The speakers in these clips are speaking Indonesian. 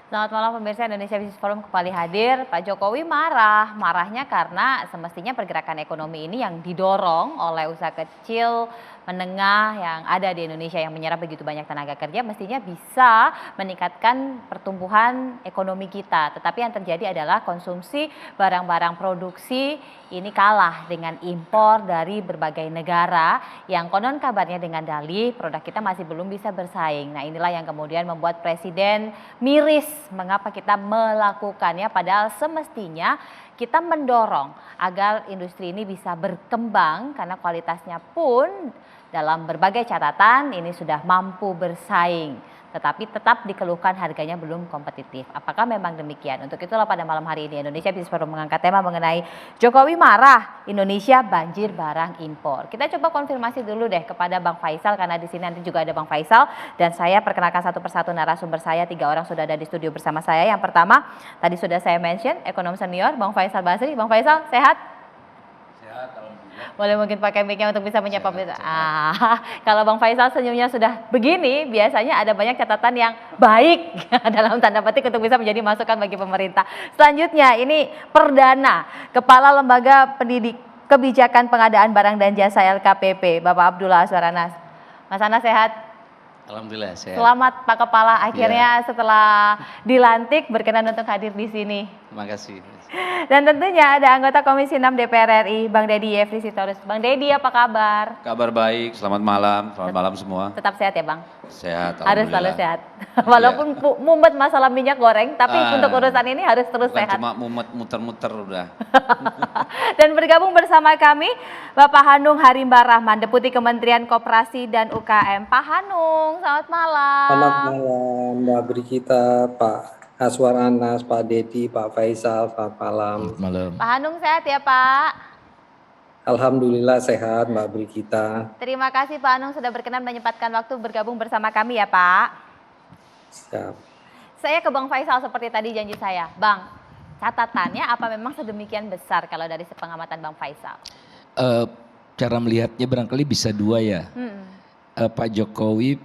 Selamat malam pemirsa Indonesia Business Forum kembali hadir. Pak Jokowi marahnya karena semestinya pergerakan ekonomi ini yang didorong oleh usaha kecil menengah yang ada di Indonesia yang menyerap begitu banyak tenaga kerja mestinya bisa meningkatkan pertumbuhan ekonomi kita. Tetapi yang terjadi adalah konsumsi barang-barang produksi ini kalah dengan impor dari berbagai negara yang konon kabarnya dengan dalih produk kita masih belum bisa bersaing. Nah inilah yang kemudian membuat Presiden miris mengapa kita melakukannya padahal semestinya kita mendorong agar industri ini bisa berkembang karena kualitasnya pun dalam berbagai catatan ini sudah mampu bersaing. Tetapi tetap dikeluhkan harganya belum kompetitif. Apakah memang demikian? Untuk itulah pada malam hari ini Indonesia Business Forum mengangkat tema mengenai Jokowi marah, Indonesia banjir barang impor. Kita coba konfirmasi dulu deh kepada Bang Faisal karena di sini nanti juga ada Bang Faisal dan saya perkenalkan satu persatu narasumber saya. 3 orang sudah ada di studio bersama saya. Yang pertama tadi sudah saya mention ekonom senior Bang Faisal Basri. Bang Faisal sehat? Sehat, alhamdulillah. Boleh mungkin pakai mic-nya untuk bisa menyapa pemirsa. Kalau Bang Faisal senyumnya sudah begini, biasanya ada banyak catatan yang baik dalam tanda petik untuk bisa menjadi masukan bagi pemerintah. Selanjutnya ini perdana Kepala Lembaga Pendidik Kebijakan Pengadaan Barang dan Jasa LKPP, Bapak Abdullah Azwar Anas. Mas Anas sehat? Alhamdulillah sehat. Selamat Pak Kepala, akhirnya setelah dilantik berkenan untuk hadir di sini. Terima kasih. Dan tentunya ada anggota Komisi 6 DPR RI, Bang Deddy Yefri Sitorus. Bang Deddy apa kabar? Kabar baik, selamat malam semua. Tetap sehat ya Bang? Sehat, Harus selalu alhamdulillah. sehat. Walaupun mumet masalah minyak goreng, tapi untuk urusan ini harus terus Bukan sehat. cuma mumet muter-muter udah. Dan bergabung bersama kami Bapak Hanung Harimba Rahman, Deputi Kementerian Koperasi dan UKM. Pak Hanung, selamat malam. Selamat malam Mbak Brigita, Pak Azwar Anas, Pak Deddy, Pak Faisal, selamat malam. Malam. Pak Hanung sehat ya Pak? Alhamdulillah sehat Mbak Brigita. Terima kasih Pak Hanung sudah berkenan menyempatkan waktu bergabung bersama kami ya Pak. Siap. Saya ke Bang Faisal seperti tadi janji saya. Bang, catatannya apa memang sedemikian besar kalau dari pengamatan Bang Faisal? Cara melihatnya barangkali bisa dua ya. Pak Jokowi,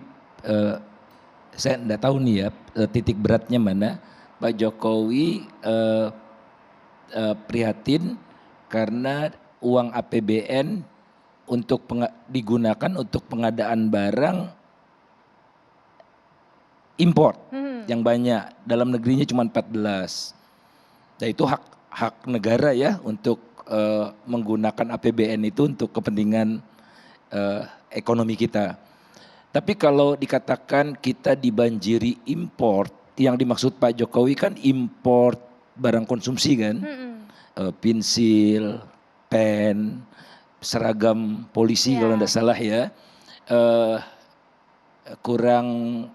saya enggak tahu nih ya titik beratnya mana. Pak Jokowi prihatin karena uang APBN untuk digunakan untuk pengadaan barang impor yang banyak, dalam negerinya cuma 14. Nah itu hak negara ya untuk menggunakan APBN itu untuk kepentingan ekonomi kita. Tapi kalau dikatakan kita dibanjiri impor, yang dimaksud Pak Jokowi kan impor barang konsumsi kan, pensil, pen, seragam polisi kalau tidak salah ya, kurang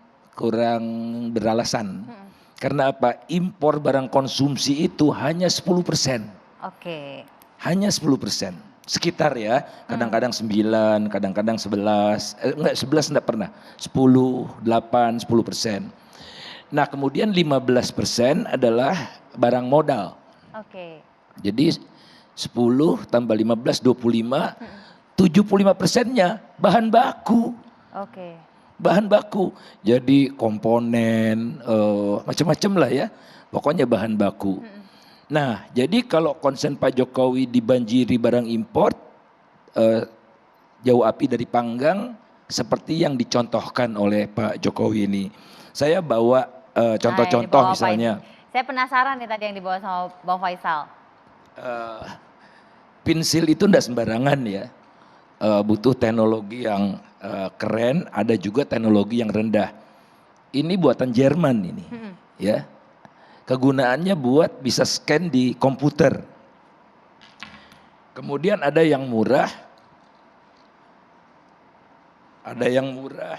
beralasan. Karena apa? Impor barang konsumsi itu hanya 10%. Oke. Hanya 10%. Sekitar ya, kadang-kadang 9, kadang-kadang 11, enggak 11 enggak pernah. 10, 8, 10%. Nah kemudian 15% adalah barang modal. Oke. Jadi 10 tambah 15, 25, 75%-nya bahan baku. Oke. Bahan baku, jadi komponen, macam-macam lah ya, pokoknya bahan baku. Nah jadi kalau konsen Pak Jokowi dibanjiri barang impor, jauh api dari panggang, seperti yang dicontohkan oleh Pak Jokowi ini. Saya bawa contoh-contoh misalnya. Saya penasaran nih tadi yang dibawa sama Bang Faisal. Pensil itu enggak sembarangan ya, butuh teknologi yang keren, ada juga teknologi yang rendah. Ini buatan Jerman ini, ya. Kegunaannya buat bisa scan di komputer. Kemudian ada yang murah, ada yang murah.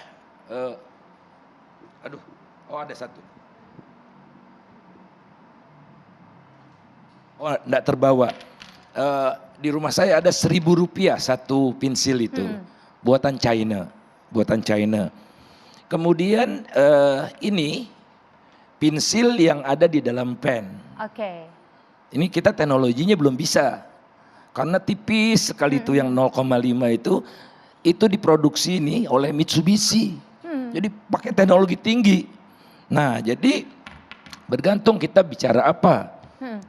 Ada satu. Oh, enggak terbawa. Di rumah saya ada Rp1.000 satu pensil itu, buatan China. Kemudian ini pensil yang ada di dalam pen. Oke. Ini kita teknologinya belum bisa, karena tipis sekali itu yang 0,5 itu diproduksi ini oleh Mitsubishi. Jadi pakai teknologi tinggi. Nah jadi Bergantung kita bicara apa.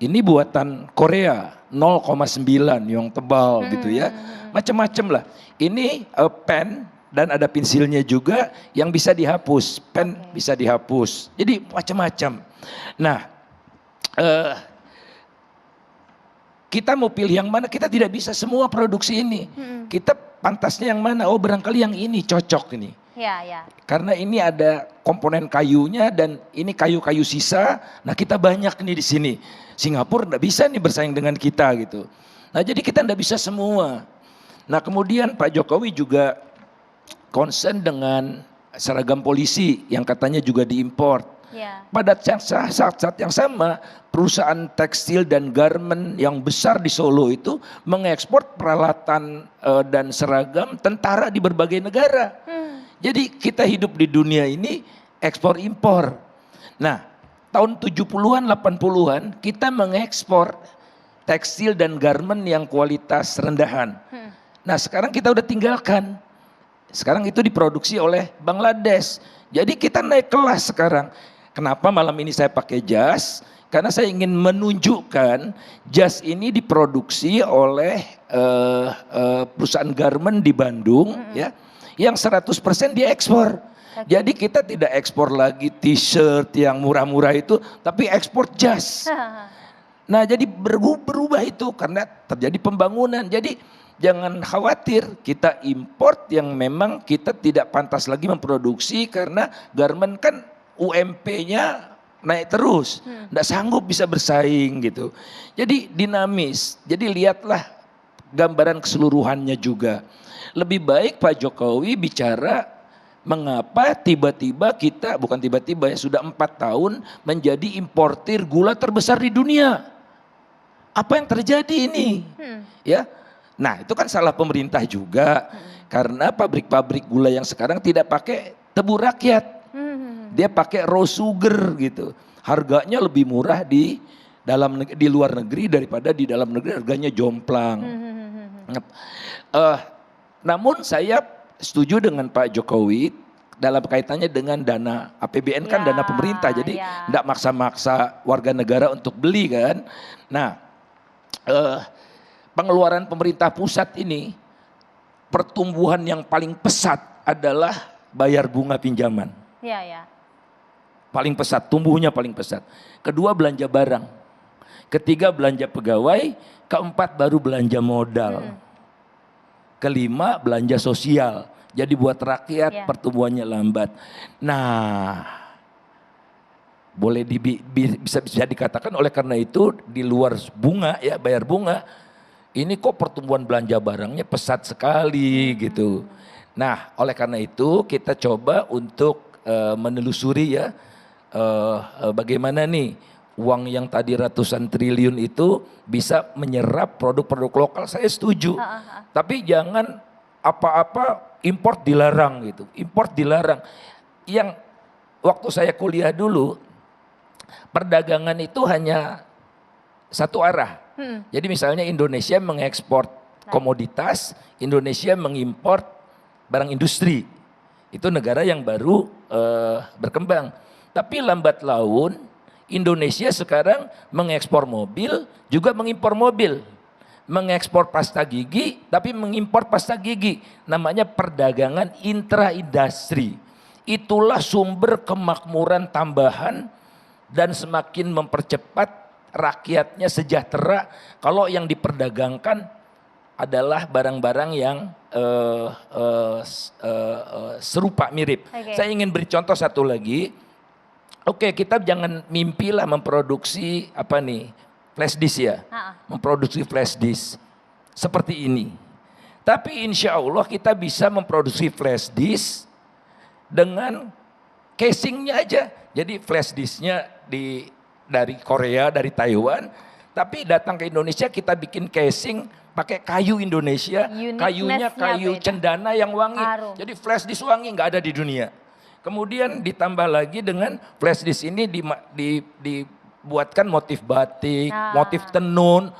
Ini buatan Korea 0,9 yang tebal gitu ya. Macam-macam lah. Ini pen dan ada pensilnya juga yang bisa dihapus. Pen bisa dihapus. Jadi macam-macam. Nah, kita mau pilih yang mana? Kita tidak bisa semua produksi ini. Kita pantasnya yang mana? Oh, barangkali yang ini cocok ini. Ya, ya. Karena ini ada komponen kayunya dan ini kayu-kayu sisa. Nah, kita banyak nih di sini. Singapura enggak bisa nih bersaing dengan kita gitu. Nah, jadi kita enggak bisa semua. Nah, kemudian Pak Jokowi juga concern dengan seragam polisi yang katanya juga diimpor. Ya. Pada saat yang sama, perusahaan tekstil dan garment yang besar di Solo itu mengekspor peralatan dan seragam tentara di berbagai negara. Jadi kita hidup di dunia ini ekspor impor. Nah, tahun 70-an 80-an kita mengekspor tekstil dan garment yang kualitas rendahan. Nah, sekarang kita udah tinggalkan. Sekarang itu diproduksi oleh Bangladesh. Jadi kita naik kelas sekarang. Kenapa malam ini saya pakai jas? Karena saya ingin menunjukkan jas ini diproduksi oleh perusahaan garment di Bandung ya, yang 100% diekspor. Jadi kita tidak ekspor lagi t-shirt yang murah-murah itu, tapi ekspor jas. Nah, jadi berubah itu karena terjadi pembangunan. Jadi jangan khawatir, kita import yang memang kita tidak pantas lagi memproduksi karena garment kan UMP-nya naik terus, nggak sanggup bisa bersaing gitu. Jadi dinamis, jadi lihatlah gambaran keseluruhannya juga. Lebih baik Pak Jokowi bicara mengapa tiba-tiba kita, bukan tiba-tiba ya, sudah 4 tahun menjadi importir gula terbesar di dunia. Apa yang terjadi ini? Ya, nah itu kan salah pemerintah juga, karena pabrik-pabrik gula yang sekarang tidak pakai tebu rakyat. Dia pakai raw sugar gitu. Harganya lebih murah di luar negeri daripada di dalam negeri, harganya jomplang. Namun saya setuju dengan Pak Jokowi dalam kaitannya dengan dana APBN kan dana pemerintah, jadi enggak maksa-maksa warga negara untuk beli kan. Nah, pengeluaran pemerintah pusat ini pertumbuhan yang paling pesat adalah bayar bunga pinjaman. Iya, ya. Paling pesat, tumbuhnya paling pesat. Kedua belanja barang. Ketiga belanja pegawai. Keempat baru belanja modal. Kelima belanja sosial. Jadi buat rakyat pertumbuhannya lambat. Nah, boleh bisa dikatakan oleh karena itu di luar bunga ya, bayar bunga, ini kok pertumbuhan belanja barangnya pesat sekali gitu. Nah, oleh karena itu kita coba untuk menelusuri ya, bagaimana nih uang yang tadi ratusan triliun itu bisa menyerap produk-produk lokal. Saya setuju, tapi jangan apa-apa import dilarang gitu. Import dilarang. Yang waktu saya kuliah dulu, perdagangan itu hanya satu arah. Jadi misalnya Indonesia mengekspor komoditas, Indonesia mengimpor barang industri. Itu negara yang baru berkembang. Tapi lambat laun Indonesia sekarang mengekspor mobil, juga mengimpor mobil. Mengekspor pasta gigi, tapi mengimpor pasta gigi. Namanya perdagangan intra-industri. Itulah sumber kemakmuran tambahan dan semakin mempercepat rakyatnya sejahtera kalau yang diperdagangkan adalah barang-barang yang serupa, mirip. Saya ingin beri contoh satu lagi. Oke, kita jangan mimpilah memproduksi apa nih, flash disk ya, memproduksi flash disk seperti ini. Tapi insya Allah kita bisa memproduksi flash disk dengan casingnya aja. Jadi flash disknya dari Korea, dari Taiwan, tapi datang ke Indonesia kita bikin casing pakai kayu Indonesia, kayunya kayu cendana yang wangi. Jadi flash disk wangi nggak ada di dunia. Kemudian ditambah lagi dengan flash disk ini dibuatkan motif batik, motif tenun,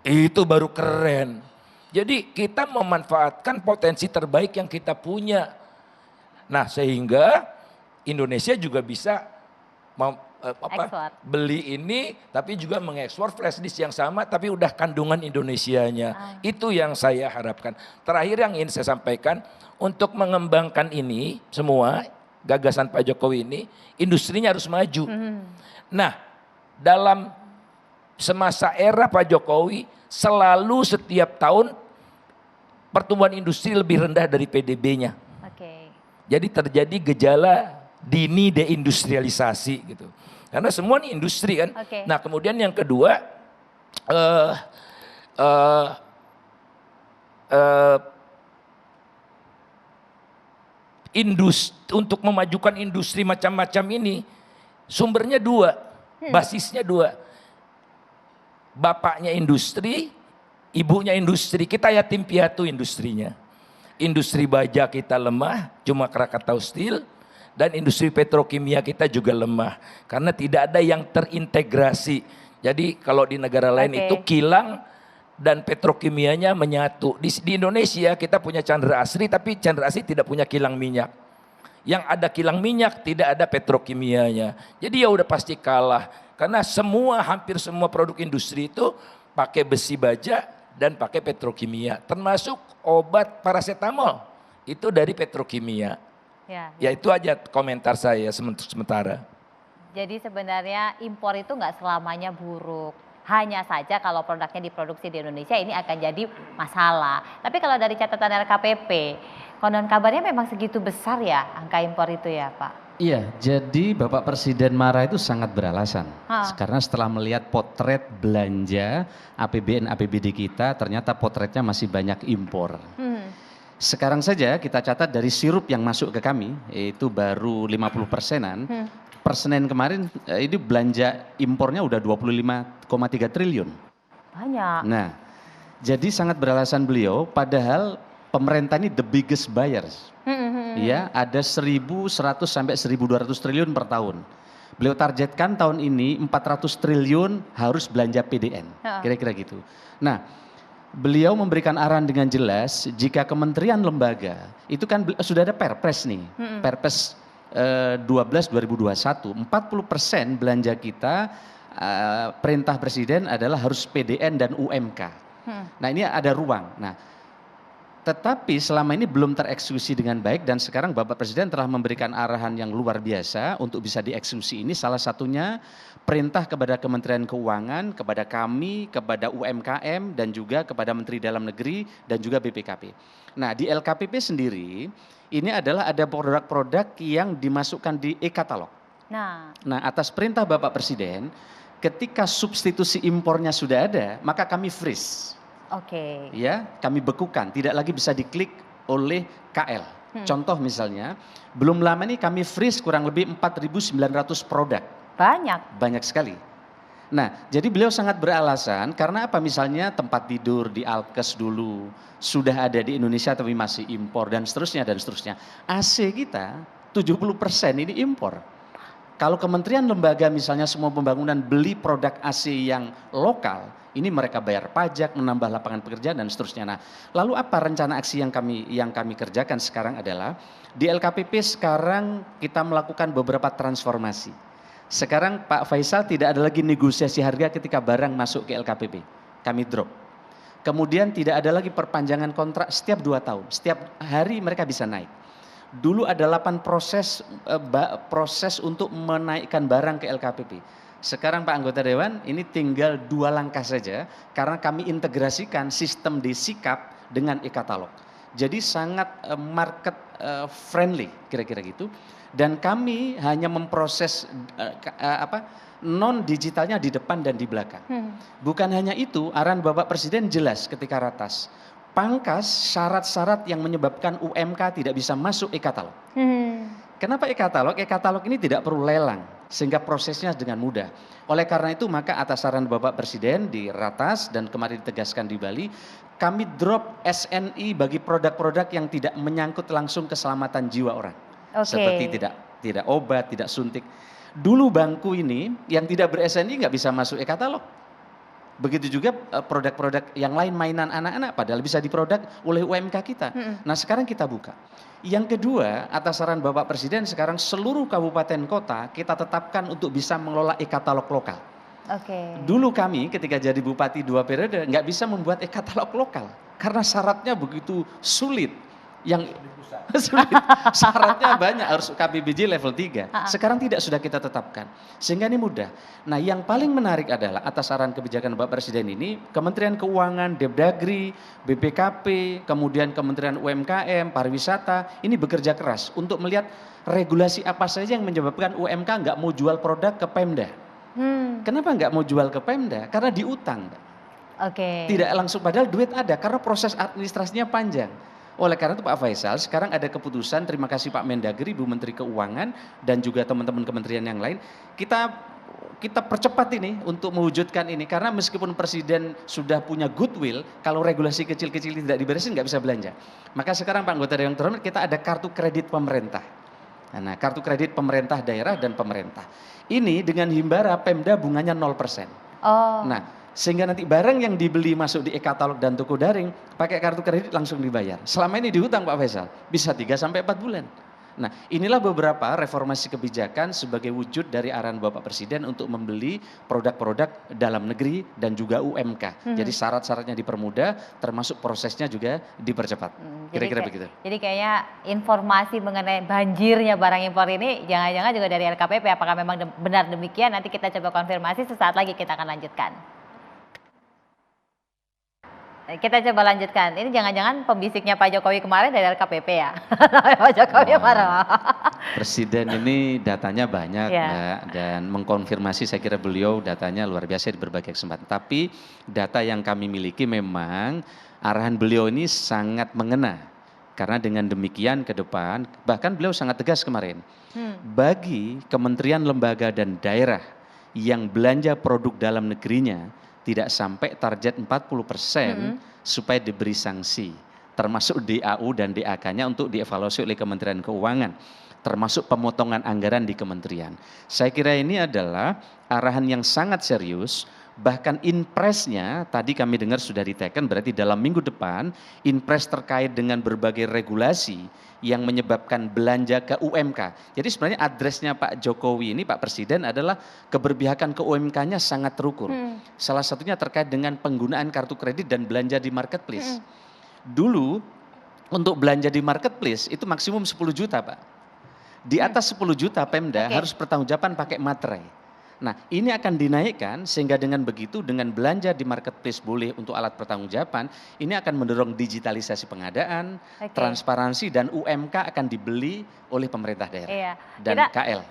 itu baru keren. Jadi kita memanfaatkan potensi terbaik yang kita punya. Nah, sehingga Indonesia juga bisa Ekspor. beli ini tapi juga mengekspor flash disk yang sama tapi udah kandungan Indonesianya. Itu yang saya harapkan. Terakhir yang ingin saya sampaikan, untuk mengembangkan ini semua gagasan Pak Jokowi ini, industrinya harus maju. Nah, dalam semasa era Pak Jokowi selalu setiap tahun pertumbuhan industri lebih rendah dari PDB-nya. Oke. Jadi terjadi gejala dini deindustrialisasi gitu. Karena semua ini industri kan. Oke. Nah kemudian yang kedua, untuk memajukan industri macam-macam ini, sumbernya dua, basisnya dua. Bapaknya industri, ibunya industri, kita yatim piatu industrinya. Industri baja kita lemah, cuma Krakatau Steel. Dan industri petrokimia kita juga lemah karena tidak ada yang terintegrasi. Jadi kalau di negara lain itu kilang dan petrokimianya menyatu. Di Indonesia kita punya Chandra Asri tapi Chandra Asri tidak punya kilang minyak. Yang ada kilang minyak tidak ada petrokimianya. Jadi ya udah pasti kalah karena hampir semua produk industri itu pakai besi baja dan pakai petrokimia. Termasuk obat paracetamol itu dari petrokimia. Ya itu aja komentar saya sementara. Jadi sebenarnya impor itu nggak selamanya buruk. Hanya saja kalau produknya diproduksi di Indonesia ini akan jadi masalah. Tapi kalau dari catatan LKPP, konon kabarnya memang segitu besar ya angka impor itu ya Pak? Iya, jadi Bapak Presiden marah itu sangat beralasan. Karena setelah melihat potret belanja APBN APBD kita, ternyata potretnya masih banyak impor. Sekarang saja kita catat dari sirup yang masuk ke kami, itu baru 50%-an. Per Senin kemarin ini belanja impornya udah 25,3 triliun. Banyak. Nah, jadi sangat beralasan beliau, padahal pemerintah ini the biggest buyers. Ya, ada 1.100 sampai 1.200 triliun per tahun. Beliau targetkan tahun ini 400 triliun harus belanja PDN, kira-kira gitu. Nah, beliau memberikan arahan dengan jelas jika kementerian lembaga itu kan sudah ada Perpres nih, Perpres 12/2021, 40% belanja kita perintah presiden adalah harus PDN dan UMK. Nah ini ada ruang. Nah, tetapi selama ini belum tereksekusi dengan baik dan sekarang Bapak Presiden telah memberikan arahan yang luar biasa untuk bisa dieksekusi ini. Salah satunya perintah kepada Kementerian Keuangan, kepada kami, kepada UMKM dan juga kepada Menteri Dalam Negeri dan juga BPKP. Nah di LKPP sendiri ini adalah ada produk-produk yang dimasukkan di e-katalog. Nah atas perintah Bapak Presiden ketika substitusi impornya sudah ada maka kami freeze. Ya, kami bekukan, tidak lagi bisa diklik oleh KL. Contoh misalnya, belum lama ini kami freeze kurang lebih 4.900 produk. Banyak sekali. Nah, jadi beliau sangat beralasan karena apa? Misalnya tempat tidur di Alkes dulu sudah ada di Indonesia tapi masih impor dan seterusnya dan seterusnya. AC kita 70% ini impor. Kalau kementerian lembaga misalnya semua pembangunan beli produk AC yang lokal, ini mereka bayar pajak, menambah lapangan pekerjaan dan seterusnya. Nah, lalu apa rencana aksi yang kami kerjakan sekarang adalah di LKPP sekarang kita melakukan beberapa transformasi. Sekarang Pak Faisal tidak ada lagi negosiasi harga ketika barang masuk ke LKPP. Kami drop. Kemudian tidak ada lagi perpanjangan kontrak setiap 2 tahun. Setiap hari mereka bisa naik. Dulu ada 8 proses untuk menaikkan barang ke LKPP. Sekarang Pak Anggota Dewan ini tinggal 2 langkah saja karena kami integrasikan sistem Desikap dengan e-katalog. Jadi sangat market friendly kira-kira gitu. Dan kami hanya memproses non digitalnya di depan dan di belakang. Bukan hanya itu, arahan Bapak Presiden jelas ketika ratas. Pangkas syarat-syarat yang menyebabkan UMK tidak bisa masuk e-katalog. Kenapa e-katalog? E-katalog ini tidak perlu lelang sehingga prosesnya dengan mudah. Oleh karena itu maka atas saran Bapak Presiden di ratas dan kemarin ditegaskan di Bali, kami drop SNI bagi produk-produk yang tidak menyangkut langsung keselamatan jiwa orang. Seperti tidak obat, tidak suntik. Dulu bangku ini yang tidak ber-SNI nggak bisa masuk e-katalog. Begitu juga produk-produk yang lain mainan anak-anak padahal bisa diproduk oleh UMK kita. Nah sekarang kita buka. Yang kedua, atas saran Bapak Presiden sekarang seluruh kabupaten kota kita tetapkan untuk bisa mengelola e-katalog lokal. Dulu kami ketika jadi bupati 2 periode nggak bisa membuat e-katalog lokal karena syaratnya begitu sulit. Yang sulit, syaratnya banyak, harus KPBJ level 3. Sekarang tidak, sudah kita tetapkan. Sehingga ini mudah. Nah yang paling menarik adalah atas saran kebijakan Bapak Presiden ini, Kementerian Keuangan, Depdagri, BPKP, kemudian Kementerian UMKM, Pariwisata, ini bekerja keras untuk melihat regulasi apa saja yang menyebabkan UMK nggak mau jual produk ke Pemda. Kenapa nggak mau jual ke Pemda? Karena diutang. Tidak langsung, padahal duit ada karena proses administrasinya panjang. Oleh karena itu Pak Faisal, sekarang ada keputusan, terima kasih Pak Mendagri, Ibu Menteri Keuangan, dan juga teman-teman kementerian yang lain, kita percepat ini untuk mewujudkan ini. Karena meskipun Presiden sudah punya goodwill, kalau regulasi kecil-kecil tidak diberesin nggak bisa belanja. Maka sekarang Pak Anggota Dewan Terhormat, kita ada kartu kredit pemerintah. Nah, kartu kredit pemerintah daerah dan pemerintah. Ini dengan Himbara, Pemda bunganya 0%. Nah, sehingga nanti barang yang dibeli masuk di e-katalog dan toko daring, pakai kartu kredit langsung dibayar. Selama ini dihutang Pak Faisal, bisa 3-4 bulan. Nah inilah beberapa reformasi kebijakan sebagai wujud dari arahan Bapak Presiden untuk membeli produk-produk dalam negeri dan juga UMK. Jadi syarat-syaratnya dipermudah, termasuk prosesnya juga dipercepat. Kira-kira begitu. Jadi kayaknya informasi mengenai banjirnya barang impor ini jangan-jangan juga dari LKPP. Apakah memang benar demikian? Nanti kita coba konfirmasi, sesaat lagi kita akan lanjutkan. Kita coba lanjutkan. Ini jangan-jangan pembisiknya Pak Jokowi kemarin dari LKPP ya? Pak Jokowi marah. Presiden ini datanya banyak Mbak, dan mengkonfirmasi, saya kira beliau datanya luar biasa di berbagai kesempatan. Tapi data yang kami miliki memang arahan beliau ini sangat mengena. Karena dengan demikian ke depan, bahkan beliau sangat tegas kemarin. Bagi kementerian, lembaga dan daerah yang belanja produk dalam negerinya tidak sampai target 40% supaya diberi sanksi, termasuk DAU dan DAK-nya untuk dievaluasi oleh Kementerian Keuangan, termasuk pemotongan anggaran di kementerian. Saya kira ini adalah arahan yang sangat serius, bahkan inpresnya tadi kami dengar sudah diteken, berarti dalam minggu depan inpres terkait dengan berbagai regulasi yang menyebabkan belanja ke UMK. Jadi sebenarnya addressnya Pak Jokowi ini, Pak Presiden, adalah keberpihakan ke UMK-nya sangat terukur. Salah satunya terkait dengan penggunaan kartu kredit dan belanja di marketplace. Dulu untuk belanja di marketplace itu maksimum 10 juta Pak. Di atas 10 juta Pemda harus pertanggungjawaban pakai materai. Nah ini akan dinaikkan sehingga dengan begitu, dengan belanja di marketplace boleh untuk alat pertanggungjawaban, ini akan mendorong digitalisasi pengadaan, transparansi, dan UMK akan dibeli oleh pemerintah daerah dan KL.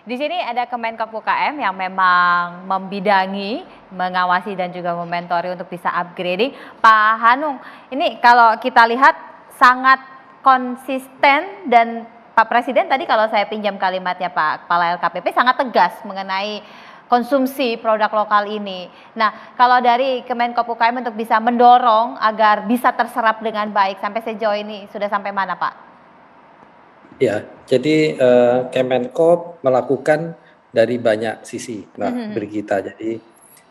Di sini ada Kemenkop UKM yang memang membidangi, mengawasi dan juga mementori untuk bisa upgrading. Pak Hanung, ini kalau kita lihat sangat konsisten, dan Pak Presiden tadi kalau saya pinjam kalimatnya Pak Kepala LKPP sangat tegas mengenai konsumsi produk lokal ini. Nah kalau dari Kemenkop UKM untuk bisa mendorong agar bisa terserap dengan baik, sampai sejauh ini sudah sampai mana Pak? Ya, jadi Kemenkop melakukan dari banyak sisi Mbak Brigita. Jadi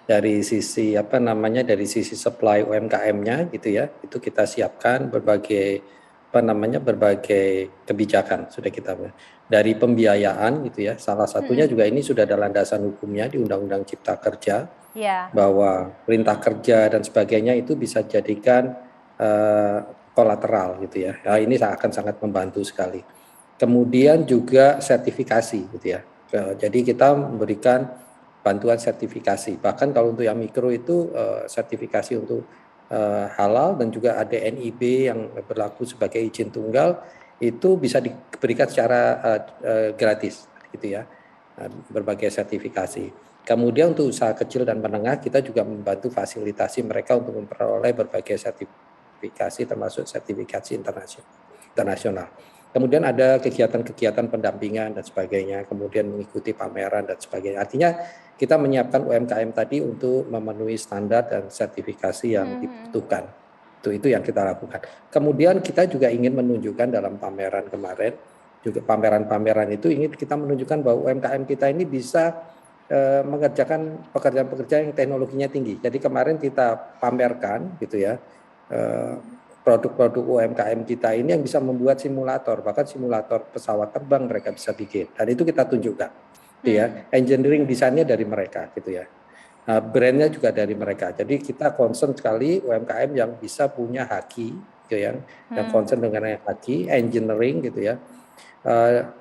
dari sisi dari sisi supply UMKM-nya gitu ya, itu kita siapkan berbagai berbagai kebijakan sudah kita, dari pembiayaan gitu ya, salah satunya juga ini sudah ada landasan hukumnya di Undang-Undang Cipta Kerja, bahwa perintah kerja dan sebagainya itu bisa jadikan kolateral gitu ya. Nah, ini akan sangat membantu sekali. Kemudian juga sertifikasi gitu ya. Jadi kita memberikan bantuan sertifikasi. Bahkan kalau untuk yang mikro itu sertifikasi untuk halal, dan juga ada NIB yang berlaku sebagai izin tunggal, itu bisa diberikan secara gratis gitu ya, berbagai sertifikasi. Kemudian untuk usaha kecil dan menengah, kita juga membantu fasilitasi mereka untuk memperoleh berbagai sertifikasi, termasuk sertifikasi internasional. Kemudian ada kegiatan-kegiatan pendampingan dan sebagainya, kemudian mengikuti pameran dan sebagainya. Artinya kita menyiapkan UMKM tadi untuk memenuhi standar dan sertifikasi yang dibutuhkan. Itu yang kita lakukan. Kemudian kita juga ingin menunjukkan dalam pameran kemarin, juga pameran-pameran itu ingin kita menunjukkan bahwa UMKM kita ini bisa mengerjakan pekerjaan-pekerjaan yang teknologinya tinggi. Jadi kemarin kita pamerkan gitu ya, produk-produk UMKM kita ini yang bisa membuat simulator, bahkan simulator pesawat terbang mereka bisa bikin. Dan itu kita tunjukkan, gitu ya. Engineering desainnya dari mereka, gitu ya. Brandnya juga dari mereka. Jadi kita concern sekali UMKM yang bisa punya haki, gitu ya, yang concern dengan haki, engineering, gitu ya.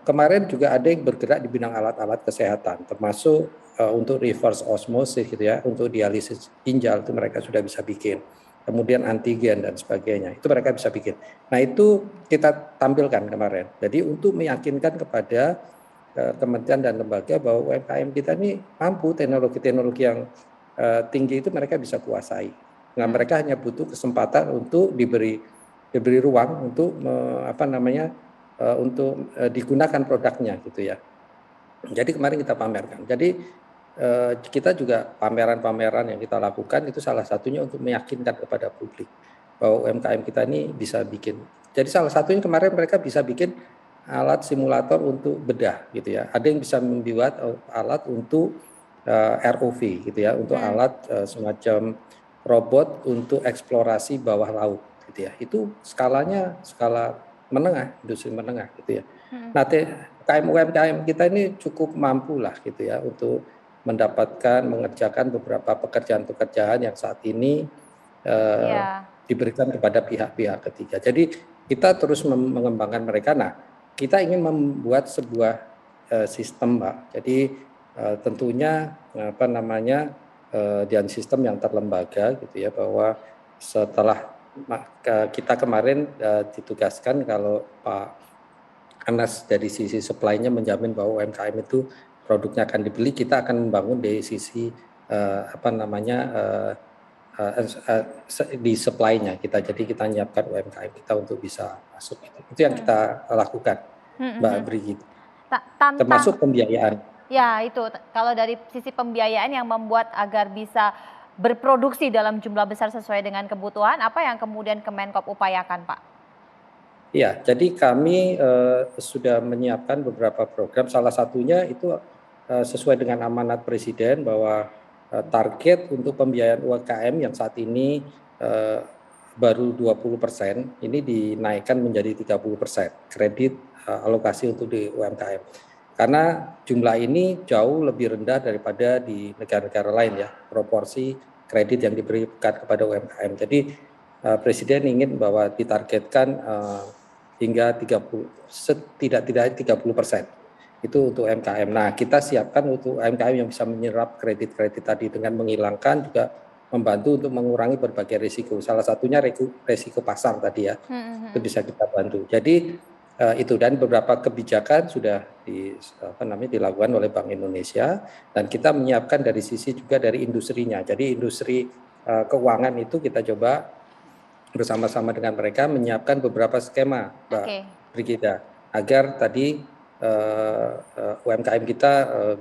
Kemarin juga ada yang bergerak di bidang alat-alat kesehatan, termasuk untuk reverse osmosis, gitu ya, untuk dialisis ginjal itu mereka sudah bisa bikin. Kemudian antigen dan sebagainya, itu mereka bisa bikin. Nah itu kita tampilkan kemarin. Jadi untuk meyakinkan kepada kementerian dan lembaga bahwa UMKM kita ini mampu teknologi-teknologi yang tinggi itu mereka bisa kuasai. Nah mereka hanya butuh kesempatan untuk diberi ruang untuk untuk digunakan produknya gitu ya. Jadi kemarin kita pamerkan. Jadi kita juga pameran-pameran yang kita lakukan itu salah satunya untuk meyakinkan kepada publik bahwa UMKM kita ini bisa bikin. Jadi salah satunya kemarin mereka bisa bikin alat simulator untuk bedah gitu ya. Ada yang bisa membuat alat untuk ROV gitu ya, untuk alat semacam robot untuk eksplorasi bawah laut gitu ya. Itu skala menengah, industri menengah gitu ya. Nah, UMKM kita ini cukup mampu lah gitu ya untuk mengerjakan beberapa pekerjaan-pekerjaan yang saat ini diberikan kepada pihak-pihak ketiga. Jadi kita terus mengembangkan mereka. Nah, kita ingin membuat sebuah sistem, Mbak. Jadi tentunya dan sistem yang terlembaga gitu ya, bahwa setelah kita kemarin ditugaskan kalau Pak Anas dari sisi supply-nya menjamin bahwa UMKM itu produknya akan dibeli, kita akan membangun dari sisi di supply-nya kita. Jadi kita menyiapkan UMKM kita untuk bisa masuk itu. Itu yang kita lakukan, Mbak Brigit. Termasuk pembiayaan. Ya itu, kalau dari sisi pembiayaan yang membuat agar bisa berproduksi dalam jumlah besar sesuai dengan kebutuhan, apa yang kemudian Kemenkop upayakan, Pak? Ya, jadi kami sudah menyiapkan beberapa program. Salah satunya itu sesuai dengan amanat Presiden bahwa target untuk pembiayaan UMKM yang saat ini baru 20%, ini dinaikkan menjadi 30% kredit alokasi untuk di UMKM. Karena jumlah ini jauh lebih rendah daripada di negara-negara lain ya, proporsi kredit yang diberikan kepada UMKM. Jadi Presiden ingin bahwa ditargetkan hingga 30% itu untuk UMKM. Nah, kita siapkan untuk UMKM yang bisa menyerap kredit-kredit tadi dengan menghilangkan juga membantu untuk mengurangi berbagai risiko. Salah satunya risiko pasar tadi ya, itu bisa kita bantu. Jadi itu, dan beberapa kebijakan sudah dilakukan oleh Bank Indonesia, dan kita menyiapkan dari sisi juga dari industrinya. Jadi industri keuangan itu kita coba bersama-sama dengan mereka menyiapkan beberapa skema, Mbak Brigida, agar tadi UMKM kita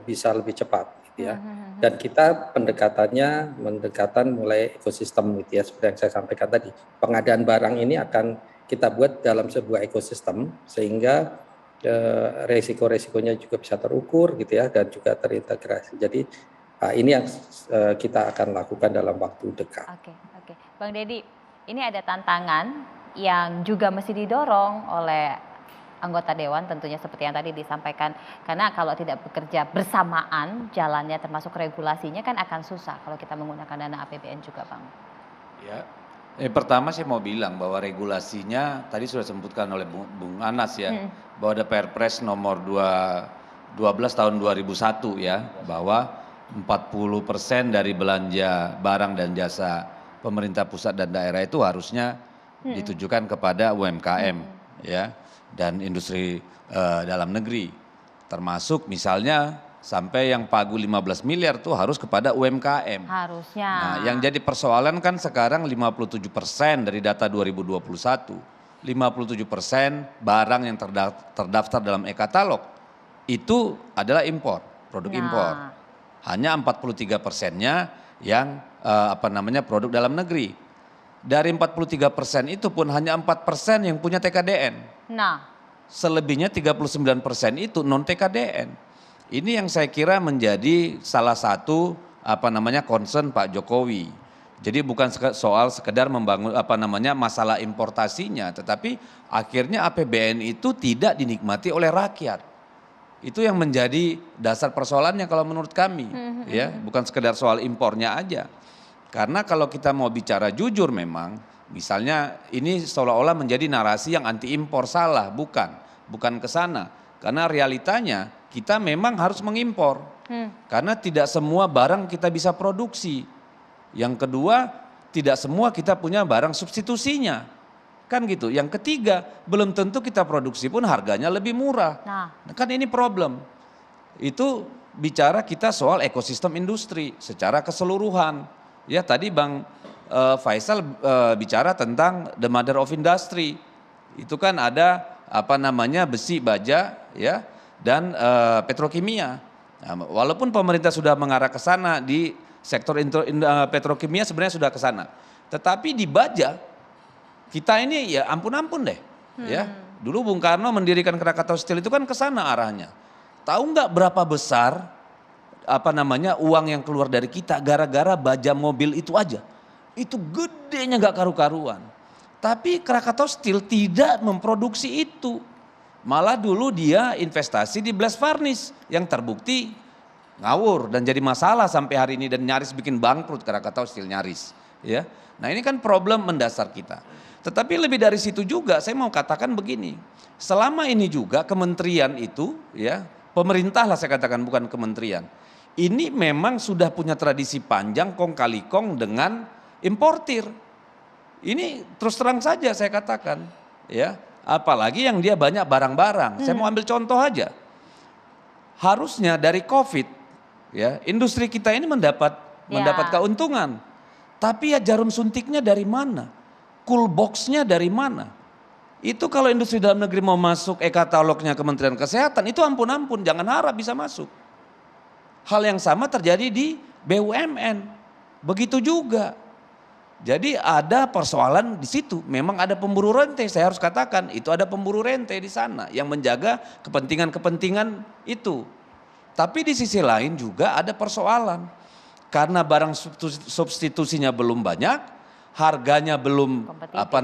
bisa lebih cepat gitu ya. Dan kita pendekatan mulai ekosistem gitu ya, seperti yang saya sampaikan tadi. Pengadaan barang ini akan kita buat dalam sebuah ekosistem sehingga resiko-resikonya juga bisa terukur gitu ya, dan juga terintegrasi. Jadi ini yang kita akan lakukan dalam waktu dekat. Oke. Bang Deddy, ini ada tantangan yang juga mesti didorong oleh anggota Dewan tentunya seperti yang tadi disampaikan. Karena kalau tidak bekerja bersamaan jalannya termasuk regulasinya kan akan susah kalau kita menggunakan dana APBN juga, Bang. Ya, pertama saya mau bilang bahwa regulasinya tadi sudah disebutkan oleh Bung Anas ya, bahwa ada Perpres nomor 12 tahun 2001 ya, bahwa 40% dari belanja barang dan jasa pemerintah pusat dan daerah itu harusnya ditujukan kepada UMKM ya, dan industri dalam negeri, termasuk misalnya sampai yang pagu 15 miliar tuh harus kepada UMKM. Harusnya. Nah, yang jadi persoalan kan sekarang 57% dari data 2021, 57% barang yang terdaftar dalam e-katalog itu adalah impor, produk impor. Hanya 43%-nya yang produk dalam negeri. Dari 43% itu pun hanya 4% yang punya TKDN. Nah, selebihnya 39% itu non TKDN. Ini yang saya kira menjadi salah satu concern Pak Jokowi. Jadi bukan soal sekedar membangun masalah importasinya, tetapi akhirnya APBN itu tidak dinikmati oleh rakyat. Itu yang menjadi dasar persoalannya kalau menurut kami, ya, bukan sekedar soal impornya aja. Karena kalau kita mau bicara jujur memang, misalnya ini seolah-olah menjadi narasi yang anti impor, salah, bukan ke sana. Karena realitanya kita memang harus mengimpor. Karena tidak semua barang kita bisa produksi. Yang kedua, tidak semua kita punya barang substitusinya. Kan gitu. Yang ketiga, belum tentu kita produksi pun harganya lebih murah. Nah, kan ini problem. Itu bicara kita soal ekosistem industri secara keseluruhan. Ya, tadi Bang Faisal bicara tentang the mother of industry. Itu kan ada besi, baja, ya, dan petrokimia. Nah, walaupun pemerintah sudah mengarah ke sana di sektor petrokimia sebenarnya sudah ke sana. Tetapi di baja kita ini ya ampun-ampun deh. Ya. Dulu Bung Karno mendirikan Krakatau Steel itu kan ke sana arahnya. Tahu nggak berapa besar uang yang keluar dari kita gara-gara baja mobil itu aja. Itu gedenya nggak karu-karuan. Tapi Krakatau Steel tidak memproduksi itu. Malah dulu dia investasi di blast furnace yang terbukti ngawur dan jadi masalah sampai hari ini dan nyaris bikin bangkrut Krakatau Steel, nyaris. Ya. Nah ini kan problem mendasar kita. Tetapi lebih dari situ juga saya mau katakan begini. Selama ini juga kementerian itu, ya, pemerintah lah saya katakan, bukan kementerian. Ini memang sudah punya tradisi panjang kong kali kong dengan importir. Ini terus terang saja saya katakan, ya. Apalagi yang dia banyak barang-barang. Saya mau ambil contoh aja. Harusnya dari Covid, ya, industri kita ini mendapat keuntungan. Tapi ya jarum suntiknya dari mana? Cool box-nya dari mana? Itu kalau industri dalam negeri mau masuk e-katalognya Kementerian Kesehatan, itu ampun-ampun, jangan harap bisa masuk. Hal yang sama terjadi di BUMN. Begitu juga. Jadi ada persoalan di situ, memang ada pemburu rente, saya harus katakan itu ada pemburu rente di sana yang menjaga kepentingan-kepentingan itu. Tapi di sisi lain juga ada persoalan, karena barang substitusinya belum banyak, harganya belum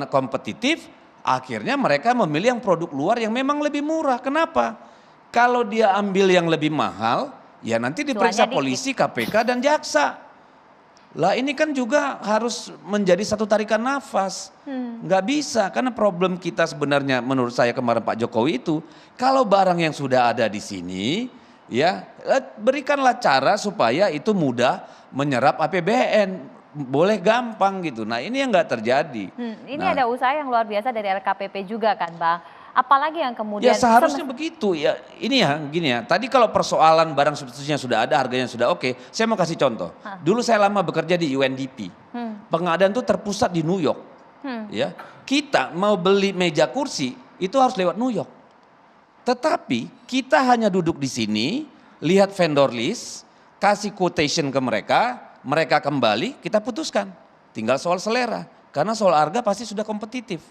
kompetitif, akhirnya mereka memilih yang produk luar yang memang lebih murah. Kenapa? Kalau dia ambil yang lebih mahal, ya nanti diperiksa polisi, KPK dan jaksa. Lah ini kan juga harus menjadi satu tarikan nafas. Nggak bisa, karena problem kita sebenarnya menurut saya kemarin Pak Jokowi itu, kalau barang yang sudah ada di sini, ya berikanlah cara supaya itu mudah menyerap APBN. Boleh gampang gitu. Nah ini yang nggak terjadi. Ini ada usaha yang luar biasa dari LKPP juga kan Bang. Apalagi yang kemudian. Ya seharusnya begitu ya. Ini ya gini ya. Tadi kalau persoalan barang substitusinya sudah ada, harganya sudah oke. Saya mau kasih contoh. Dulu saya lama bekerja di UNDP. Pengadaan itu terpusat di New York. Ya, kita mau beli meja kursi itu harus lewat New York. Tetapi kita hanya duduk di sini, lihat vendor list, kasih quotation ke mereka. Mereka kembali, kita putuskan. Tinggal soal selera. Karena soal harga pasti sudah kompetitif.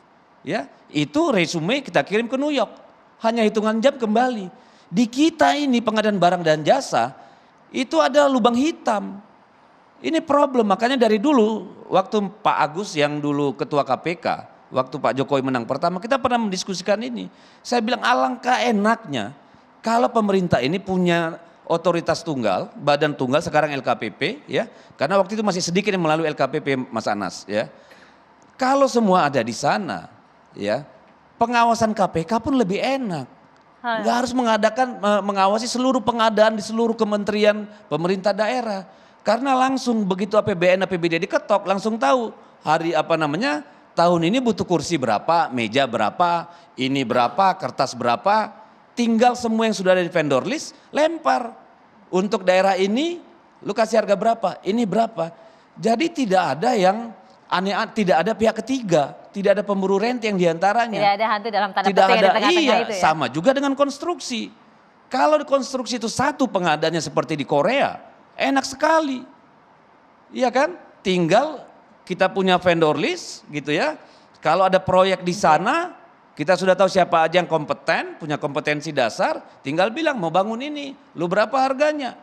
Ya, itu resume kita kirim ke New York. Hanya hitungan jam kembali. Di kita ini pengadaan barang dan jasa, itu ada lubang hitam. Ini problem, makanya dari dulu, waktu Pak Agus yang dulu ketua KPK, waktu Pak Jokowi menang pertama, kita pernah mendiskusikan ini. Saya bilang alangkah enaknya, kalau pemerintah ini punya otoritas tunggal, badan tunggal sekarang LKPP ya. Karena waktu itu masih sedikit yang melalui LKPP Mas Anas ya. Kalau semua ada di sana ya, pengawasan KPK pun lebih enak. Nggak harus mengawasi seluruh pengadaan di seluruh kementerian pemerintah daerah. Karena langsung begitu APBN APBD diketok langsung tahu tahun ini butuh kursi berapa, meja berapa, ini berapa, kertas berapa. Tinggal semua yang sudah ada di vendor list, lempar. Untuk daerah ini, lu kasih harga berapa, ini berapa. Jadi tidak ada yang aneh, tidak ada pihak ketiga, tidak ada pemburu rente yang diantaranya. Tidak ada hantu dalam tanda petik yang di tengah-tengah itu ya. Sama juga dengan konstruksi. Kalau di konstruksi itu satu pengadanya seperti di Korea, enak sekali. Iya kan? Tinggal kita punya vendor list gitu ya. Kalau ada proyek di sana, Kita sudah tahu siapa aja yang kompeten, punya kompetensi dasar, tinggal bilang mau bangun ini, lu berapa harganya?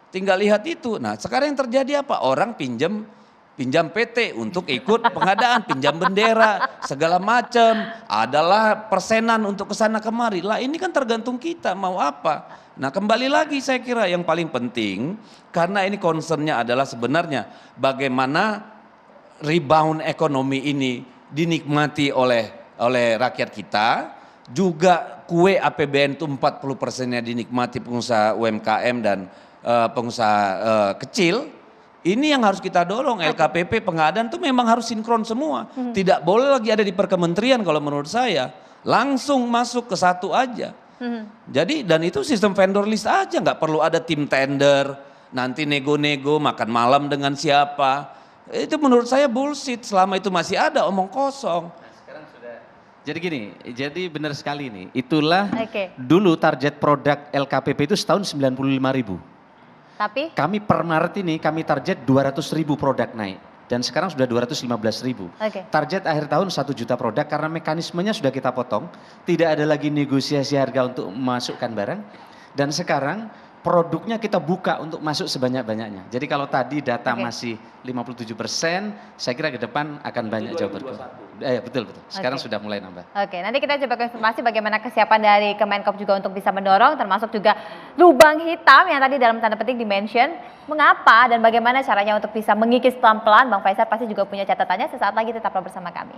Tinggal lihat itu. Nah sekarang yang terjadi apa? Orang pinjam PT untuk ikut pengadaan, pinjam bendera, segala macam. Adalah persenan untuk kesana kemari. Lah ini kan tergantung kita mau apa. Nah kembali lagi saya kira yang paling penting, karena ini concernnya adalah sebenarnya bagaimana rebound ekonomi ini dinikmati oleh rakyat kita, juga kue APBN itu 40%-nya dinikmati pengusaha UMKM dan pengusaha kecil. Ini yang harus kita dorong, LKPP pengadaan itu memang harus sinkron semua. Tidak boleh lagi ada di perkementerian kalau menurut saya, langsung masuk ke satu aja. Jadi dan itu sistem vendor list aja, nggak perlu ada tim tender, nanti nego-nego makan malam dengan siapa. Itu menurut saya bullshit, selama itu masih ada omong kosong. Jadi gini, jadi benar sekali nih, itulah dulu target produk LKPP itu setahun 95.000. Tapi? Kami per Maret ini kami target 200.000 produk naik. Dan sekarang sudah 215.000. Target akhir tahun 1 juta produk karena mekanismenya sudah kita potong. Tidak ada lagi negosiasi harga untuk memasukkan barang. Dan sekarang produknya kita buka untuk masuk sebanyak-banyaknya. Jadi kalau tadi data masih 57%, saya kira ke depan akan banyak jauh berkembang. Betul. Sekarang sudah mulai nambah. Nanti kita coba konfirmasi bagaimana kesiapan dari Kemenkop juga untuk bisa mendorong, termasuk juga lubang hitam yang tadi dalam tanda petik dimention. Mengapa dan bagaimana caranya untuk bisa mengikis pelan-pelan? Bang Faisal pasti juga punya catatannya. Sesaat lagi tetaplah bersama kami.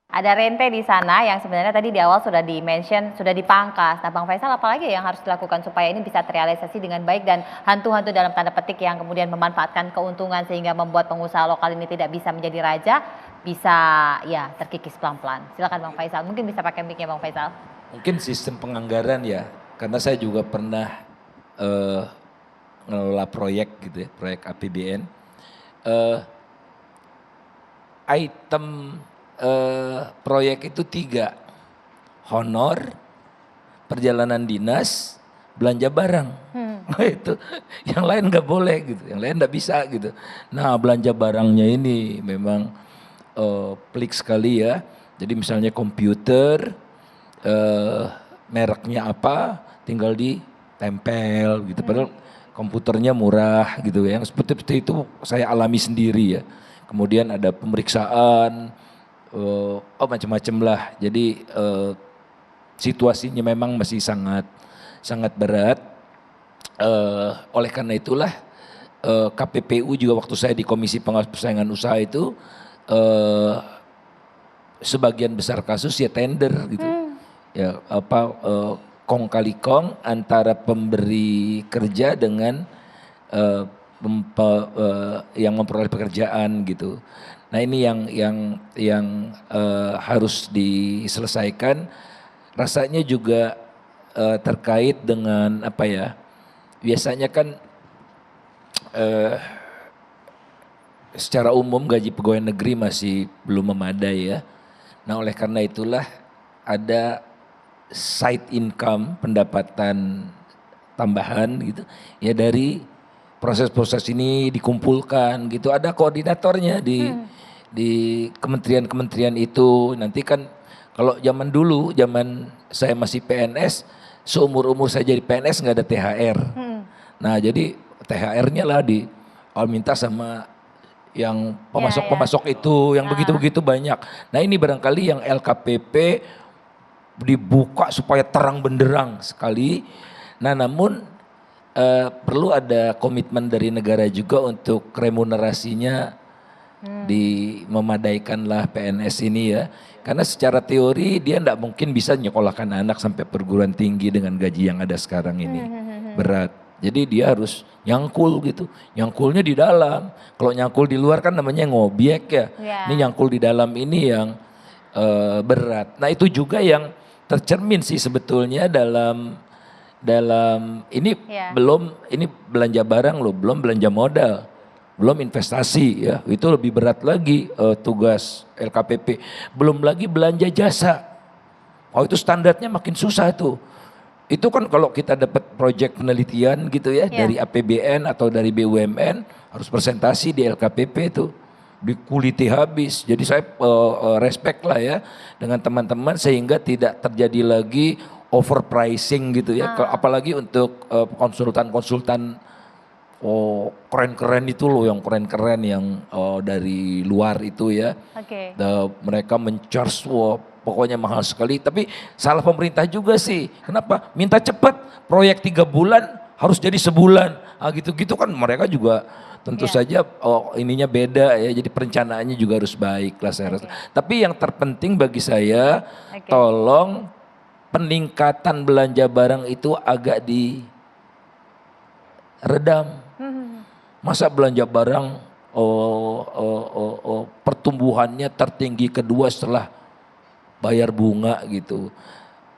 Ada Rente di sana yang sebenarnya tadi di awal sudah di-mention, sudah dipangkas. Nah Bang Faisal, apalagi yang harus dilakukan supaya ini bisa terrealisasi dengan baik dan hantu-hantu dalam tanda petik yang kemudian memanfaatkan keuntungan sehingga membuat pengusaha lokal ini tidak bisa menjadi raja, bisa ya terkikis pelan-pelan. Silakan Bang Faisal, mungkin bisa pakai mic-nya Bang Faisal. Mungkin sistem penganggaran ya, karena saya juga pernah ngelola proyek gitu ya, proyek APBN. Item proyek itu 3, honor, perjalanan dinas, belanja barang. Nah, itu yang lain nggak boleh gitu, yang lain nggak bisa gitu. Nah belanja barangnya ini memang pelik sekali ya. Jadi misalnya komputer, mereknya apa, tinggal ditempel gitu. Padahal komputernya murah gitu ya. Yang seperti itu saya alami sendiri ya. Kemudian ada pemeriksaan. Macam-macam lah. Jadi situasinya memang masih sangat berat. Oleh karena itulah KPPU juga waktu saya di Komisi Pengawas Persaingan Usaha itu sebagian besar kasus ya tender gitu. Ya kong kali kong antara pemberi kerja dengan yang memperoleh pekerjaan gitu. Nah ini yang harus diselesaikan. Rasanya juga terkait dengan apa ya? Biasanya kan secara umum gaji pegawai negeri masih belum memadai ya. Nah oleh karena itulah ada side income, pendapatan tambahan gitu ya dari proses-proses ini dikumpulkan gitu. Ada koordinatornya di kementerian-kementerian itu. Nanti kan kalau zaman dulu, zaman saya masih PNS, seumur-umur saya jadi PNS nggak ada THR. Nah jadi THR-nya lah minta sama yang pemasok-pemasok itu, yang begitu-begitu banyak. Nah ini barangkali yang LKPP dibuka supaya terang benderang sekali. Nah namun perlu ada komitmen dari negara juga untuk remunerasinya memadaikanlah PNS ini ya. Karena secara teori dia tidak mungkin bisa nyekolahkan anak sampai perguruan tinggi dengan gaji yang ada sekarang ini. Berat. Jadi dia harus nyangkul gitu. Nyangkulnya di dalam. Kalau nyangkul di luar kan namanya ngobyek ya. Ini nyangkul di dalam ini yang berat. Nah itu juga yang tercermin sih sebetulnya dalam ini ini belanja barang loh, belum belanja modal, belum investasi ya, itu lebih berat lagi tugas LKPP, belum lagi belanja jasa. Oh itu standarnya makin susah tuh. Itu kan kalau kita dapat proyek penelitian gitu ya dari APBN atau dari BUMN harus presentasi di LKPP tuh. dikuliti habis. Jadi saya respect lah ya dengan teman-teman sehingga tidak terjadi lagi overpricing gitu ya. Apalagi untuk konsultan-konsultan keren-keren itu loh, yang keren-keren yang dari luar itu ya. Oke. Mereka men-charge pokoknya mahal sekali. Tapi salah pemerintah juga sih. Kenapa? Minta cepat, proyek 3 bulan harus jadi sebulan. Gitu-gitu kan mereka juga tentu saja ininya beda ya. Jadi perencanaannya juga harus baik lah saya rasa. Tapi yang terpenting bagi saya, tolong peningkatan belanja barang itu agak diredam. Masa belanja barang pertumbuhannya tertinggi kedua setelah bayar bunga gitu.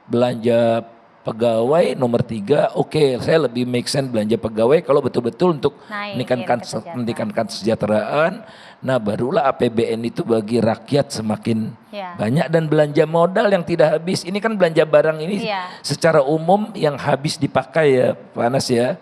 Belanja pegawai nomor 3, oke, saya lebih make sense belanja pegawai kalau betul-betul untuk meningkatkan kesejahteraan. Nah barulah APBN itu bagi rakyat semakin banyak, dan belanja modal yang tidak habis. Ini kan belanja barang ini secara umum yang habis dipakai ya Pak Anas ya.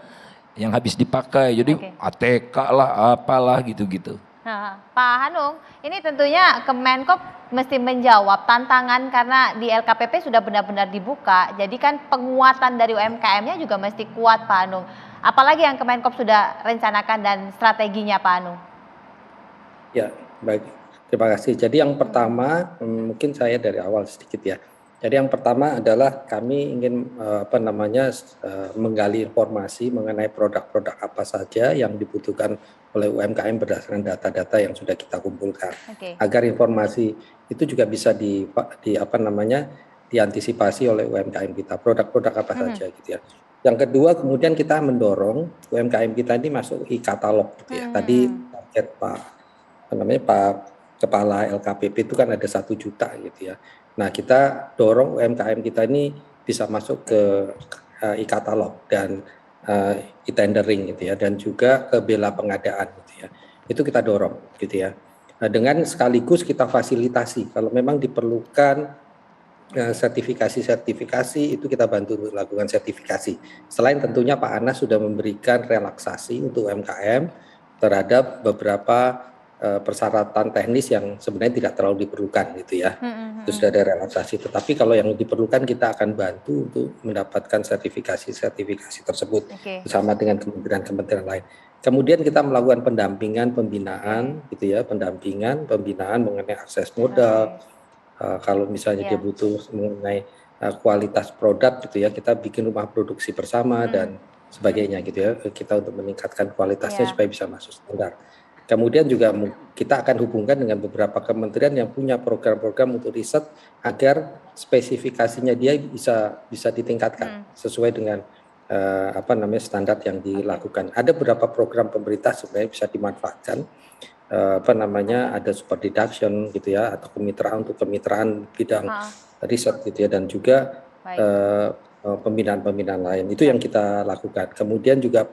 Yang habis dipakai, jadi ATK lah apalah gitu-gitu. Nah, Pak Hanung, ini tentunya Kemenkop mesti menjawab tantangan karena di LKPP sudah benar-benar dibuka. Jadi kan penguatan dari UMKM-nya juga mesti kuat Pak Hanung. Apalagi yang Kemenkop sudah rencanakan dan strateginya Pak Hanung. Ya, baik. Terima kasih. Jadi yang pertama, mungkin saya dari awal sedikit ya. Jadi yang pertama adalah kami ingin menggali informasi mengenai produk-produk apa saja yang dibutuhkan oleh UMKM berdasarkan data-data yang sudah kita kumpulkan. Agar informasi itu juga bisa diantisipasi oleh UMKM kita, produk-produk apa saja gitu ya. Yang kedua, kemudian kita mendorong UMKM kita ini masuk e-katalog gitu ya. Tadi target Pak Kepala LKPP itu kan ada 1 juta gitu ya. Nah, kita dorong UMKM kita ini bisa masuk ke e-katalog dan e-tendering gitu ya, dan juga ke bela pengadaan gitu ya. Itu kita dorong gitu ya. Dengan sekaligus kita fasilitasi kalau memang diperlukan sertifikasi itu kita bantu untuk lakukan sertifikasi. Selain tentunya Pak Anas sudah memberikan relaksasi untuk UMKM terhadap beberapa persyaratan teknis yang sebenarnya tidak terlalu diperlukan gitu ya. Itu sudah ada relaksasi. Tetapi kalau yang diperlukan kita akan bantu untuk mendapatkan sertifikasi tersebut bersama dengan kementerian-kementerian lain. Kemudian kita melakukan pembinaan gitu ya, pembinaan mengenai akses modal. Kalau misalnya dia butuh mengenai kualitas produk gitu ya, kita bikin rumah produksi bersama dan sebagainya gitu ya. Kita untuk meningkatkan kualitasnya supaya bisa masuk standar. Kemudian juga kita akan hubungkan dengan beberapa kementerian yang punya program-program untuk riset agar spesifikasinya dia bisa ditingkatkan sesuai dengan standar yang dilakukan. Ada beberapa program pemerintah sebenarnya bisa dimanfaatkan, ada super deduction gitu ya, atau kemitraan bidang riset gitu ya, dan juga pembinaan lain. Itu yang kita lakukan. Kemudian juga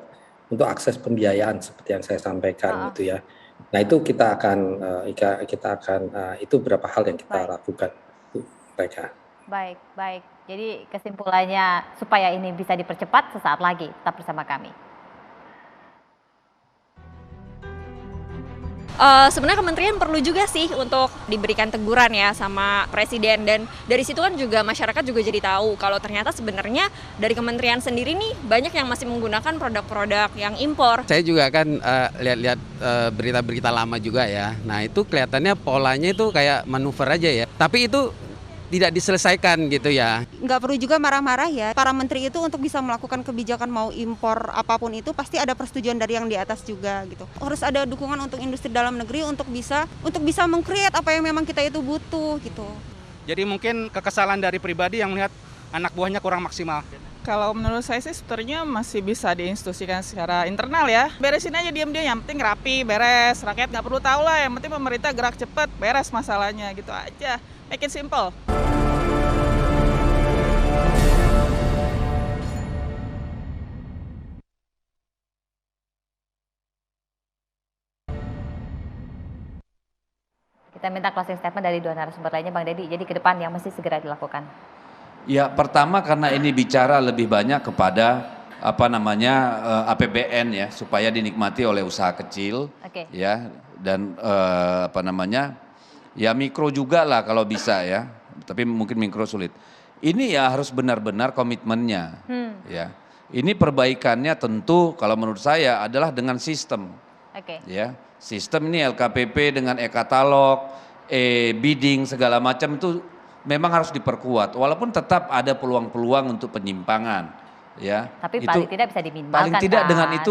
untuk akses pembiayaan seperti yang saya sampaikan gitu ya. Nah itu kita akan itu beberapa hal yang kita lakukan untuk mereka. Baik. Jadi kesimpulannya supaya ini bisa dipercepat sesaat lagi, tetap bersama kami. Sebenarnya kementerian perlu juga sih untuk diberikan teguran ya sama presiden, dan dari situ kan juga masyarakat juga jadi tahu kalau ternyata sebenarnya dari kementerian sendiri nih banyak yang masih menggunakan produk-produk yang impor. Saya juga kan lihat-lihat berita-berita lama juga ya. Nah itu kelihatannya polanya itu kayak manuver aja ya. Tapi itu tidak diselesaikan gitu ya. Nggak perlu juga marah-marah ya. Para menteri itu untuk bisa melakukan kebijakan mau impor apapun itu pasti ada persetujuan dari yang di atas juga gitu. Harus ada dukungan untuk industri dalam negeri untuk bisa meng-create apa yang memang kita itu butuh gitu. Jadi mungkin kekesalan dari pribadi yang melihat anak buahnya kurang maksimal. Kalau menurut saya sih sebetulnya masih bisa diinstruksikan secara internal ya. Beresin aja diam-diam, yang penting rapi, beres. Rakyat nggak perlu tahu lah, yang penting pemerintah gerak cepat, beres masalahnya gitu aja. Make it simple. Kita minta closing statement dari dua narasumber lainnya, Bang Deddy. Jadi ke depan yang mesti segera dilakukan. Ya, pertama karena ini bicara lebih banyak kepada APBN ya, supaya dinikmati oleh usaha kecil, ya, dan apa namanya, ya mikro juga lah kalau bisa ya, tapi mungkin mikro sulit. Ini ya harus benar-benar komitmennya, ya. Ini perbaikannya tentu kalau menurut saya adalah dengan sistem, ya. Sistem ini LKPP dengan e-katalog, e-bidding segala macam itu memang harus diperkuat, walaupun tetap ada peluang-peluang untuk penyimpangan, ya. Tapi itu paling tidak bisa diminimalkan. paling tidak kan? dengan itu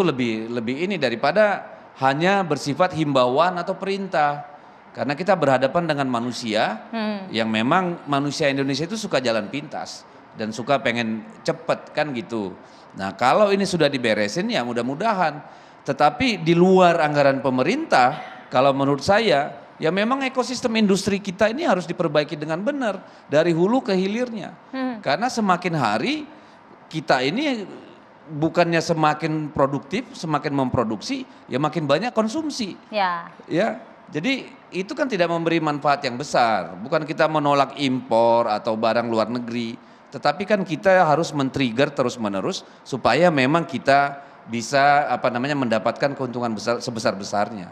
lebih ini daripada hanya bersifat himbauan atau perintah. Karena kita berhadapan dengan manusia yang memang manusia Indonesia itu suka jalan pintas dan suka pengen cepet kan gitu. Nah kalau ini sudah diberesin ya mudah-mudahan. Tetapi di luar anggaran pemerintah, kalau menurut saya ya memang ekosistem industri kita ini harus diperbaiki dengan benar dari hulu ke hilirnya. Karena semakin hari kita ini bukannya semakin produktif, semakin memproduksi, ya makin banyak konsumsi. Ya, jadi itu kan tidak memberi manfaat yang besar. Bukan kita menolak impor atau barang luar negeri, tetapi kan kita harus men-trigger terus-menerus supaya memang kita bisa mendapatkan keuntungan besar sebesar-besarnya.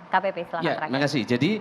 KPP silahkan Ya, terakhir. terima kasih. Jadi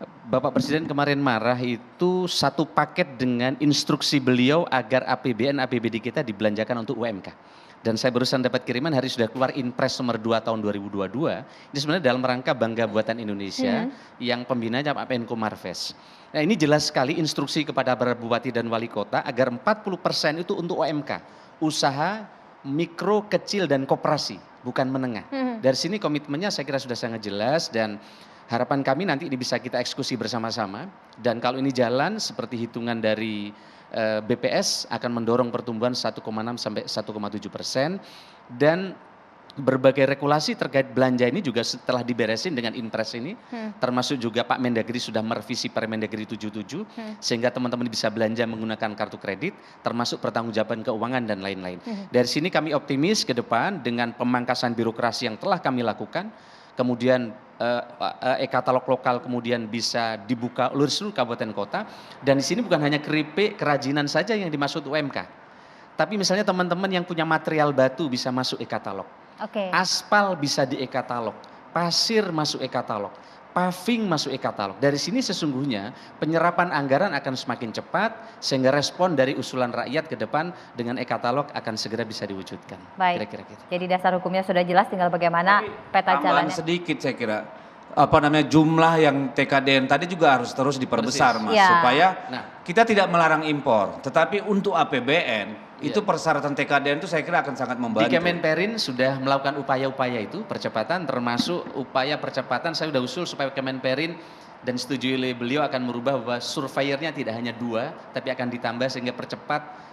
Bapak Presiden kemarin marah itu satu paket dengan instruksi beliau agar APBN APBD kita dibelanjakan untuk UMK. Dan saya barusan dapat kiriman hari sudah keluar Inpres nomor 2 tahun 2022. Ini sebenarnya dalam rangka Bangga Buatan Indonesia yang pembinanya Pak Menko Marves. Nah ini jelas sekali instruksi kepada para bupati dan wali kota agar 40% itu untuk UMK. Usaha mikro, kecil dan koperasi, bukan menengah. Dari sini komitmennya saya kira sudah sangat jelas dan harapan kami nanti ini bisa kita eksekusi bersama-sama dan kalau ini jalan seperti hitungan dari BPS akan mendorong pertumbuhan 1,6 sampai 1,7% dan berbagai regulasi terkait belanja ini juga setelah diberesin dengan Inpres ini termasuk juga Pak Mendagri sudah merevisi Permendagri 77 sehingga teman-teman bisa belanja menggunakan kartu kredit termasuk pertanggungjawaban keuangan dan lain-lain. Dari sini kami optimis ke depan dengan pemangkasan birokrasi yang telah kami lakukan kemudian e-katalog lokal kemudian bisa dibuka oleh seluruh kabupaten kota dan di sini bukan hanya keripik kerajinan saja yang dimaksud UMK tapi misalnya teman-teman yang punya material batu bisa masuk e-katalog, aspal bisa di e-katalog, pasir masuk e-katalog, paving masuk e-katalog. Dari sini sesungguhnya penyerapan anggaran akan semakin cepat sehingga respon dari usulan rakyat ke depan dengan e-katalog akan segera bisa diwujudkan. Baik. Kira-kira gitu. Jadi dasar hukumnya sudah jelas, tinggal bagaimana peta Tambahan jalannya. sedikit saya kira. Jumlah yang TKDN tadi juga harus terus diperbesar Mas, supaya kita tidak melarang impor, tetapi untuk APBN itu persyaratan TKDN itu saya kira akan sangat membantu. Di Kemenperin sudah melakukan upaya-upaya itu percepatan termasuk upaya percepatan saya sudah usul supaya Kemenperin dan setujui oleh beliau akan merubah bahwa surveyornya tidak hanya 2 tapi akan ditambah sehingga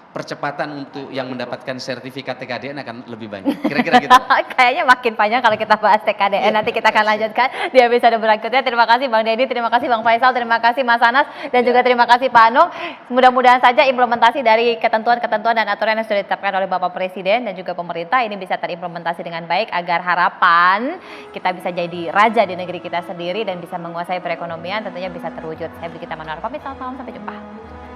percepatan untuk yang mendapatkan sertifikat TKDN akan lebih banyak. Kira-kira gitu. Kayaknya makin panjang kalau kita bahas TKDN. Nanti kita akan lanjutkan di episode berikutnya. Terima kasih Bang Deddy, terima kasih Bang Faisal, terima kasih Mas Anas, dan juga terima kasih Pak Anung. Mudah-mudahan saja implementasi dari ketentuan-ketentuan dan aturan yang sudah ditetapkan oleh Bapak Presiden dan juga pemerintah ini bisa terimplementasi dengan baik agar harapan kita bisa jadi raja di negeri kita sendiri dan bisa menguasai perekonomian tentunya bisa terwujud. Saya Brigita Manuar pamit, selamat malam, sampai jumpa.